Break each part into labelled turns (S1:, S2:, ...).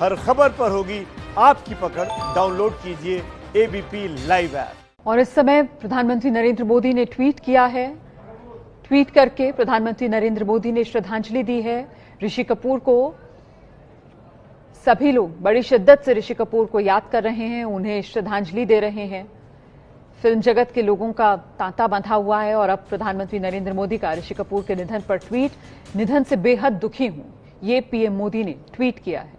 S1: हर खबर पर होगी आपकी पकड़। डाउनलोड कीजिए एबीपी लाइव ऐप।
S2: और इस समय प्रधानमंत्री नरेंद्र मोदी ने ट्वीट किया है। ट्वीट करके प्रधानमंत्री नरेंद्र मोदी ने श्रद्धांजलि दी है ऋषि कपूर को। सभी लोग बड़ी शिद्दत से ऋषि कपूर को याद कर रहे हैं, उन्हें श्रद्धांजलि दे रहे हैं। फिल्म जगत के लोगों का तांता बंधा हुआ है और अब प्रधानमंत्री नरेंद्र मोदी का ऋषि कपूर के निधन पर ट्वीट। निधन से बेहद दुखी हूं, ये पीएम मोदी ने ट्वीट किया है।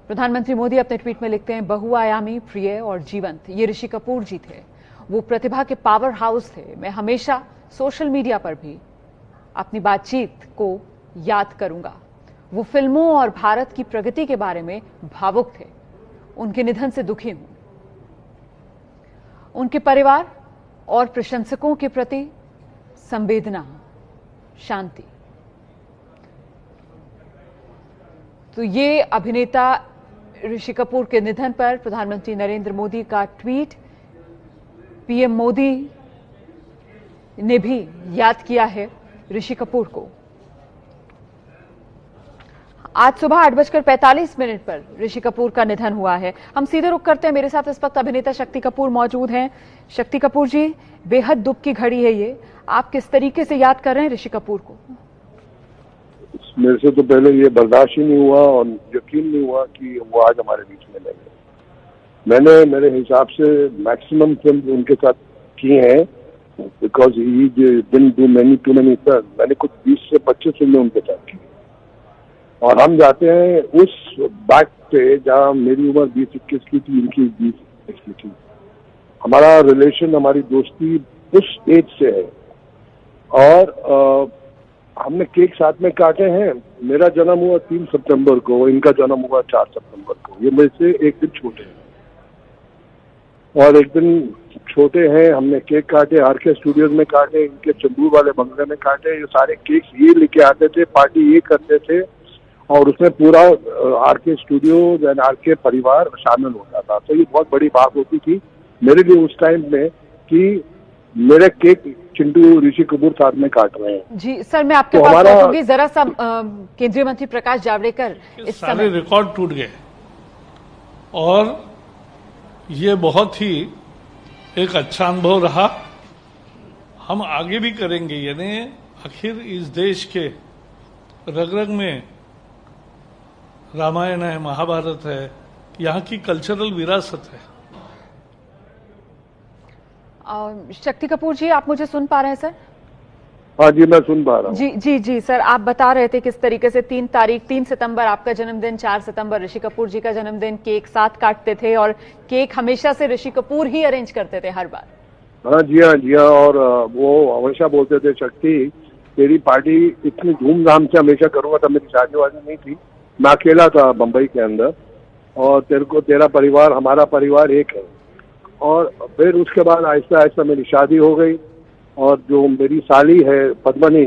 S2: प्रधानमंत्री मोदी अपने ट्वीट में लिखते हैं, बहुआयामी, प्रिय और जीवंत ये ऋषि कपूर जी थे। वो प्रतिभा के पावर हाउस थे। मैं हमेशा सोशल मीडिया पर भी अपनी बातचीत को याद करूंगा। वो फिल्मों और भारत की प्रगति के बारे में भावुक थे। उनके निधन से दुखी हूं। उनके परिवार और प्रशंसकों के प्रति संवेदना, शांति। तो ये अभिनेता ऋषि कपूर के निधन पर प्रधानमंत्री नरेंद्र मोदी का ट्वीट। पीएम मोदी ने भी याद किया है ऋषि कपूर को। आज सुबह 8:45 पर ऋषि कपूर का निधन हुआ है। हम सीधे रुख करते हैं। मेरे साथ इस वक्त अभिनेता शक्ति कपूर मौजूद हैं। शक्ति कपूर जी, बेहद दुख की घड़ी है ये। आप किस तरीके से याद कर रहे हैं ऋषि कपूर को?
S3: मेरे से तो पहले ये बर्दाश्त ही नहीं हुआ और यकीन नहीं हुआ कि वो आज हमारे बीच में नहीं है। मैंने मेरे हिसाब से मैक्सिमम फिल्म उनके साथ की हैं, because he didn't do too many film. मैंने कुछ 20 से 25 फिल्में उनके साथ की और हम जाते हैं उस बैक पे जहाँ मेरी उम्र 20-21 की थी, इनकी 20-21 की थी। हमारा रिलेशन, हमारी दोस्ती उस एज से है और हमने केक साथ में काटे हैं। मेरा जन्म हुआ 3 सितंबर को, इनका जन्म हुआ 4 सितंबर को। ये मेरे से एक दिन छोटे हैं और एक दिन छोटे हैं। हमने केक काटे, आरके स्टूडियोज में काटे, इनके चंबूर वाले बंगले में काटे। ये सारे केक्स ये लेके आते थे, पार्टी ये करते थे और उसमें पूरा आरके स्टूडियोज एंड आरके परिवार शामिल होता था। तो ये बहुत बड़ी बात होती थी मेरे लिए उस टाइम में कि मेरे केक चिंटू ऋषि कपूर साथ में काट रहे हैं।
S2: जी सर, मैं आपके पास पहुंचूंगी। जरा सा केंद्रीय मंत्री प्रकाश जावड़ेकर इस
S4: सारे रिकॉर्ड टूट गए और ये बहुत ही एक अच्छा अनुभव रहा। हम आगे भी करेंगे। यानी आखिर इस देश के रग रग में रामायण है, महाभारत है, यहाँ की कल्चरल विरासत है।
S2: शक्ति कपूर जी, आप मुझे सुन पा रहे हैं सर?
S3: हाँ जी, मैं सुन पा रहा हूँ।
S2: जी सर, आप बता रहे थे किस तरीके से 3 सितंबर आपका जन्मदिन, 4 सितंबर ऋषि कपूर जी का जन्मदिन, केक साथ काटते थे और केक हमेशा से ऋषि कपूर ही अरेंज करते थे हर बार।
S3: हाँ जी, हाँ जी, हाँ। और वो हमेशा बोलते थे, शक्ति तेरी पार्टी इतनी धूमधाम से हमेशा करूंगा। तब मेरी शादी वादी नहीं थी, मैं अकेला था बम्बई के अंदर और तेरे को तेरा परिवार, हमारा परिवार एक है। और फिर उसके बाद आहिस्ता आहिस्ता मेरी शादी हो गई और जो मेरी साली है पद्मनी,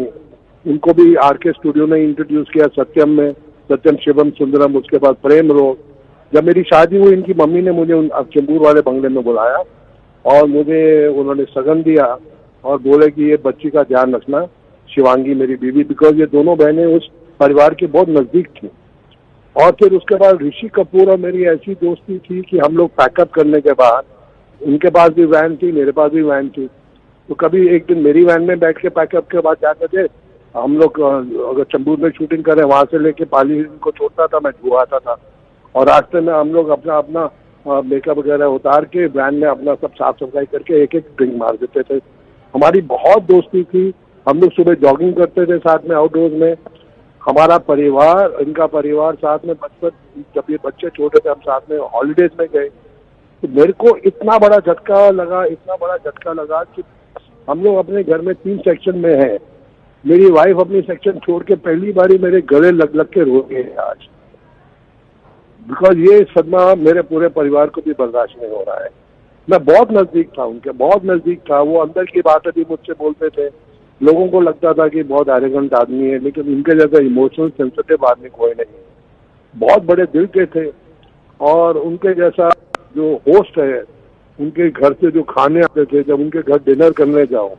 S3: उनको भी आरके स्टूडियो में इंट्रोड्यूस किया, सत्यम में, सत्यम शिवम सुंदरम, उसके बाद प्रेम रोग। जब मेरी शादी हुई, इनकी मम्मी ने मुझे चंबूर वाले बंगले में बुलाया और मुझे उन्होंने सगन दिया और बोले कि ये बच्ची का ध्यान रखना, शिवांगी मेरी बीवी, बिकॉज ये दोनों बहनें उस परिवार के बहुत नजदीक थी। और फिर उसके बाद ऋषि कपूर और मेरी ऐसी दोस्ती थी कि हम लोग पैकअप करने के बाद, उनके पास भी वैन थी, मेरे पास भी वैन थी, तो कभी एक दिन मेरी वैन में बैठ के पैकअप के बाद जाते थे हम लोग। अगर चंबूर में शूटिंग करें, वहां से लेके पाली को छोड़ता था, मैं जुआ आता था और रास्ते में हम लोग अपना अपना मेकअप वगैरह उतार के वैन में अपना सब साफ सफाई करके एक एक ड्रिंक मार देते थे। हमारी बहुत दोस्ती थी। हम लोग सुबह जॉगिंग करते थे साथ में आउटडोर्स में। हमारा परिवार, इनका परिवार साथ में, बचपन जब ये बच्चे छोटे थे हम साथ में हॉलीडेज में गए। तो मेरे को इतना बड़ा झटका लगा कि हम लोग अपने घर में 3 सेक्शन में हैं। मेरी वाइफ अपनी सेक्शन छोड़ के पहली बारी मेरे गले लग के रो गई है आज, बिकॉज ये सदमा मेरे पूरे परिवार को भी बर्दाश्त नहीं हो रहा है। मैं बहुत नजदीक था उनके, बहुत नजदीक था। वो अंदर की बातें भी मुझसे बोलते थे। लोगों को लगता था कि बहुत एरोगेंट आदमी है, लेकिन उनके जैसा इमोशनल सेंसिटिव आदमी कोई नहीं। बहुत बड़े दिल के थे और उनके जैसा जो होस्ट है, उनके घर से जो खाने आते थे, जब उनके घर डिनर करने जाओ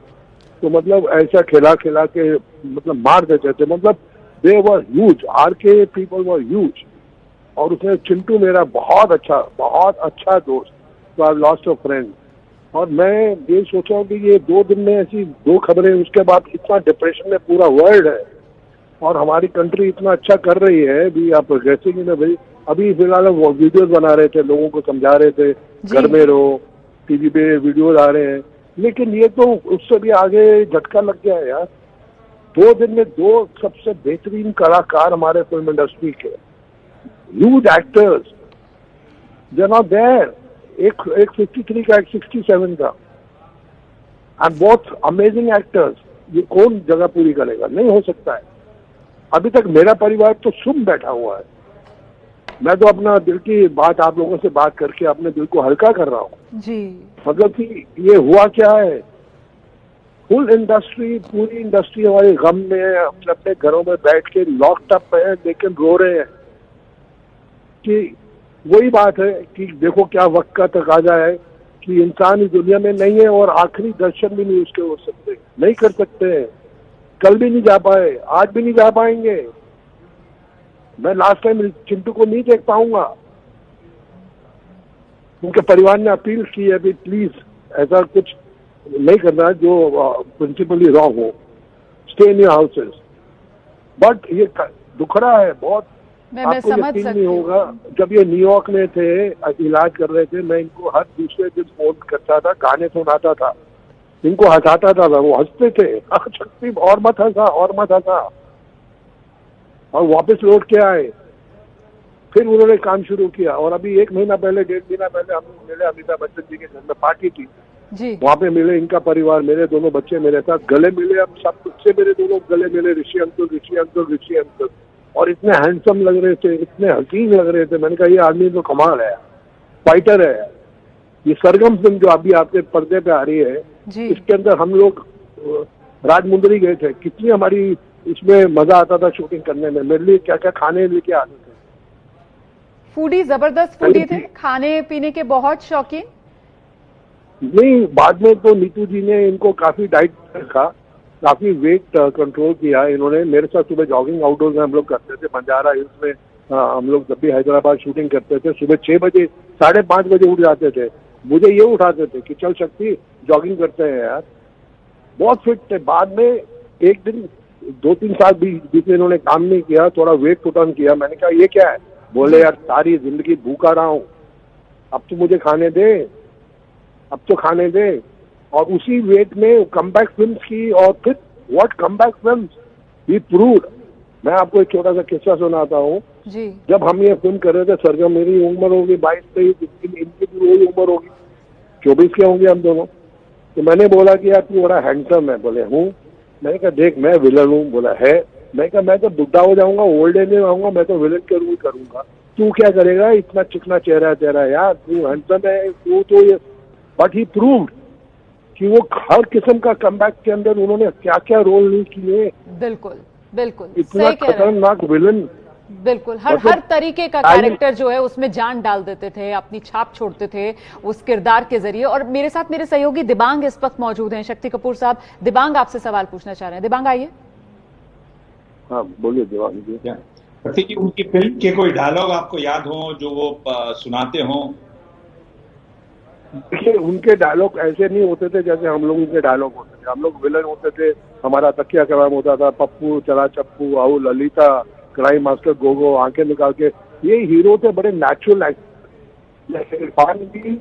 S3: तो मतलब ऐसा खिला के मतलब मार देते थे। मतलब they were huge, RK people were huge. और उसने चिंटू मेरा बहुत अच्छा दोस्त, तो आई लॉस्ट अ फ्रेंड। और मैं ये सोचा हूँ कि ये 2 दिन में ऐसी 2 खबरें, उसके बाद इतना डिप्रेशन में पूरा वर्ल्ड है और हमारी कंट्री इतना अच्छा कर रही है भी, आप प्रोग्रेसिंग में भाई। अभी फिलहाल वो वीडियोस बना रहे थे, लोगों को समझा रहे थे घर में रहो, टीवी पे वीडियोस आ रहे हैं, लेकिन ये तो उससे भी आगे झटका लग गया है यार। 2 दिन में 2 सबसे बेहतरीन कलाकार हमारे फिल्म इंडस्ट्री के, huge actors, they are not there. एक 53 का, एक 67 का, एंड बोथ अमेजिंग एक्टर्स। ये कौन जगह पूरी करेगा? नहीं हो सकता है। अभी तक मेरा परिवार तो सुन बैठा हुआ है। मैं तो अपना दिल की बात आप लोगों से बात करके अपने दिल को हल्का कर रहा हूँ
S2: जी।
S3: मतलब कि ये हुआ क्या है, फुल इंडस्ट्री, पूरी इंडस्ट्री हमारे गम में है, अपने अपने घरों में बैठ के लॉक्ड अप है, लेकिन रो रहे हैं कि वही बात है कि देखो क्या वक्त का तकाजा है कि इंसान इस दुनिया में नहीं है और आखिरी दर्शन भी नहीं उसके हो सकते, नहीं कर सकते हैं। कल भी नहीं जा पाए, आज भी नहीं जा पाएंगे। मैं लास्ट टाइम चिंटू को नहीं देख पाऊंगा। उनके परिवार ने अपील की है कि प्लीज ऐसा कुछ नहीं करना जो प्रिंसिपली रॉन्ग हो, stay in your houses. But ये दुखड़ा है बहुत।
S2: मैं
S3: आपको
S2: समझ
S3: यकीन
S2: सकती
S3: नहीं होगा, जब ये न्यूयॉर्क में थे, इलाज कर रहे थे, मैं इनको हर दूसरे दिन फोन करता था, गाने सुनाता था, इनको हंसाता था, वो हंसते थे, शक्ति और मत हंसा, और मत हंसा। और वापस लौट के आए, फिर उन्होंने काम शुरू किया। और अभी 1 महीना पहले, 1.5 महीना पहले हम लोग मिले अमिताभ बच्चन जी के घर में, पार्टी थी
S2: जी।
S3: वहां पे मिले, इनका परिवार, मेरे दोनों बच्चे मेरे साथ गले मिले। अब सब कुछ से मेरे दोनों गले मिले, ऋषि अंकल, ऋषि अंकल, ऋषि अंकल। और इतने हैंडसम लग रहे थे, इतने हसीन लग रहे थे। मैंने कहा ये आदमी तो कमाल है, फाइटर है। ये सरगम फिल्म जो अभी आपके पर्दे पे आ रही है, इसके अंदर हम लोग राजमुंदरी गए थे, कितनी हमारी इसमें मजा आता था शूटिंग करने में। मेरे लिए क्या क्या खाने लेके आते थे।
S2: फूडी, जबरदस्त फूडी थे, खाने पीने के बहुत शौकीन।
S3: नहीं, बाद में तो नीतू जी ने इनको काफी डाइट रखा, काफी वेट कंट्रोल किया इन्होंने। मेरे साथ सुबह जॉगिंग आउटडोर में हम लोग करते थे, बंजारा हिल्स में। हम लोग जब भी हैदराबाद शूटिंग करते थे, सुबह 6 बजे, 5:30 बजे उठ जाते थे। मुझे ये उठाते थे कि चल शक्ति जॉगिंग करते हैं यार। बहुत फिट थे। बाद में एक दिन 2-3 साल बीच में इन्होंने काम नहीं किया, थोड़ा वेट पुट ऑन किया। मैंने कहा ये क्या है? बोले यार सारी जिंदगी भूखा रहा हूँ, अब तो मुझे खाने दे, अब तो खाने दे। और उसी वेट में कमबैक फिल्म्स की, और फिर what comeback films we proved. मैं आपको एक छोटा सा किस्सा सुनाता हूँ। जब हम ये फिल्म कर रहे थे सरगम, मेरी उम्र होगी 22-23, इनकी भी वही उम्र होगी, 24 के होंगे हम दोनों। तो मैंने बोला कि यार तू बड़ा हैंडसम है। बोले हूँ। मैंने कहा देख मैं विलन हूँ। बोला है। मैं कहा मैं तो बुढ़ा हो जाऊंगा, ओल्ड एज में आऊंगा, मैं तो विलन के रूल करूंगा, तू क्या करेगा? इतना चिकना चेहरा है तेरा यार, तू हैंडसम है, तू तो ये। बट ही प्रूव्ड कि वो हर किस्म का कमबैक के अंदर उन्होंने क्या क्या रोल नहीं किए।
S2: बिल्कुल बिल्कुल
S3: इतना खतरनाक विलन।
S2: बिल्कुल, हर तरीके का कैरेक्टर जो है उसमें जान डाल देते थे, अपनी छाप छोड़ते थे उस किरदार के जरिए। और मेरे साथ मेरे सहयोगी दिबांग इस वक्त मौजूद हैं, शक्ति कपूर साहब। दिबांग आपसे सवाल पूछना चाह रहे हैं। दिबांग आइए।
S3: हाँ बोलिए दिबांग जी।
S5: शक्ति जी, उनकी फिल्म के कोई डायलॉग आपको याद हो जो वो सुनाते हो?
S3: देखिए उनके डायलॉग ऐसे नहीं होते थे जैसे हम लोगों के डायलॉग होते थे। हम लोग विलन होते थे, हमारा तकिया कलाम होता था, पप्पू, चला चप्पू, आओ ललिता, क्राइम मास्टर, गोगो, आंखें निकाल के। ये हीरो थे बड़े नेचुरल एक्टर, जैसे इरफान जी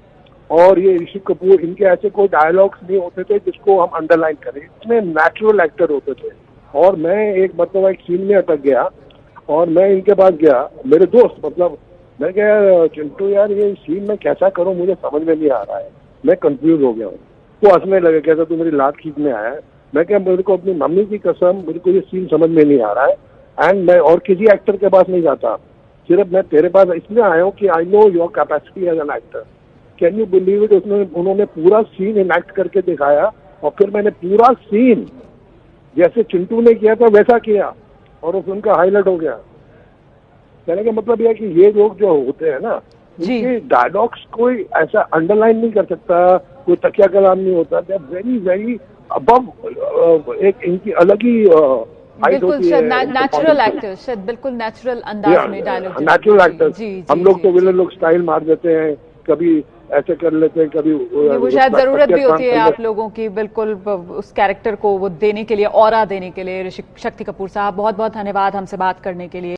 S3: और ये ऋषि कपूर। इनके ऐसे कोई डायलॉग्स नहीं होते थे जिसको हम अंडरलाइन करें, इतने नेचुरल एक्टर होते थे। और मैं एक मतलब एक सीन में अटक गया और मैं इनके पास गया, मेरे दोस्त मतलब, मैं क्या चिंटू यार ये सीन में कैसा करूं, मुझे समझ में नहीं आ रहा है, मैं कंफ्यूज हो गया हूँ। तो हंसने लगे, कहता तू मेरी लात खींचने आया है। मैं क्या, मेरे को अपनी मम्मी की कसम, मेरे को ये सीन समझ में नहीं आ रहा है, एंड मैं और किसी एक्टर के पास नहीं जाता, सिर्फ मैं तेरे पास इसलिए आया हूँ कि I know your capacity as an actor, can you believe it. उन्होंने पूरा सीन इनैक्ट करके दिखाया और फिर मैंने पूरा सीन जैसे चिंटू ने किया था वैसा किया और वो फिल्म का हाईलाइट हो गया। कहने का मतलब यह है कि ये लोग जो होते हैं ना, उनके डायलॉग्स कोई ऐसा अंडरलाइन नहीं कर सकता, कोई तकिया कलाम नहीं होता। They are very very above, एक इनकी अलग ही फाइट
S2: बिल्कुल
S3: होती है।
S2: नेचुरल एक्टर्स, शायद बिल्कुल नेचुरल अंदाज में डायलॉग।
S3: Natural actors.
S2: जी, जी,
S3: हम लोग
S2: जी,
S3: तो विलन लोग स्टाइल मार देते हैं, कभी ऐसे कर लेते हैं, कभी
S2: वो शायद जरूरत भी होती है आप लोगों की बिल्कुल उस कैरेक्टर को वो देने के लिए, ऑरा देने के लिए। ऋषि शक्ति कपूर साहब, बहुत बहुत धन्यवाद हमसे बात करने के लिए।